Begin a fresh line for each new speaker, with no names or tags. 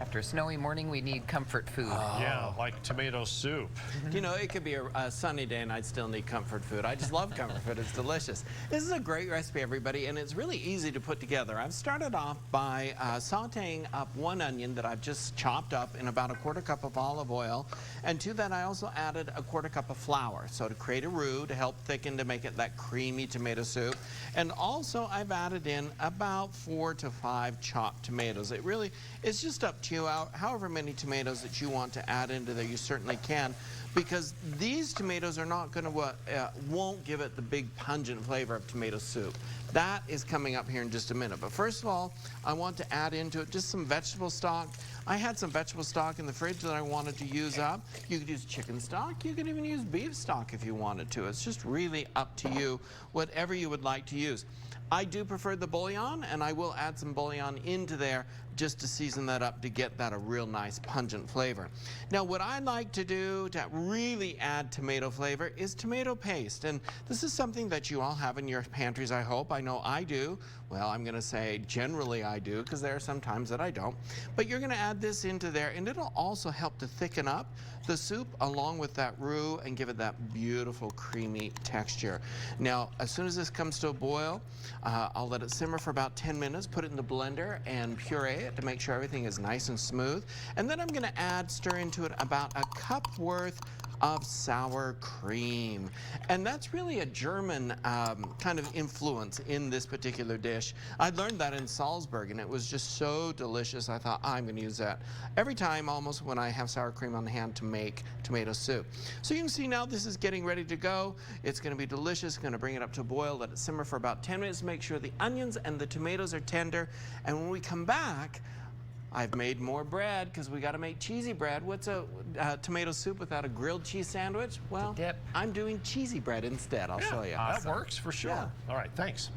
after a snowy morning, we need comfort food.
Yeah, like tomato soup.
You know, it could be a sunny day and I'd still need comfort food. I just love comfort food. It's delicious. This is a great recipe, everybody, and it's really easy to put together. I've started off by sauteing up one onion that I've just chopped up in about a 1/4 cup of olive oil, and to that I also added a 1/4 cup of flour, so to create a roux to help thicken, to make it that creamy tomato soup. And also I've added in about 4 to 5 chopped tomatoes. It's just up to you. However many tomatoes that you want to add into there, you certainly can, because these tomatoes are not going to won't give it the big pungent flavor of tomato soup. That is coming up here in just a minute. But first of all, I want to add into it just some vegetable stock. I had some vegetable stock in the fridge that I wanted to use up. You could use chicken stock. You could even use beef stock if you wanted to. It's just really up to you, whatever you would like to use. I do prefer the bouillon, and I will add some bouillon into there just to season that up to get that a real nice pungent flavor. Now, what I like to do to really add tomato flavor is tomato paste, and this is something that you all have in your pantries, I hope. I know I do. Well, I'm going to say generally I do, because there are some times that I don't. But you're going to add this into there, and it'll also help to thicken up the soup along with that roux and give it that beautiful creamy texture. Now, as soon as this comes to a boil, I'll let it simmer for about 10 minutes, put it in the blender and puree it to make sure everything is nice and smooth. And then I'm going to stir into it about a cup worth of sour cream. And that's really a German kind of influence in this particular dish. I learned that in Salzburg, and it was just so delicious. I thought, I'm going to use that every time almost when I have sour cream on hand to make tomato soup. So you can see now this is getting ready to go. It's going to be delicious. Going to bring it up to a boil, let it simmer for about 10 minutes, make sure the onions and the tomatoes are tender. And when we come back, I've made more bread because we got to make cheesy bread. What's a tomato soup without a grilled cheese sandwich? Well,
dip.
I'm doing cheesy bread instead. I'll show you.
That works for sure.
Yeah.
All right, thanks.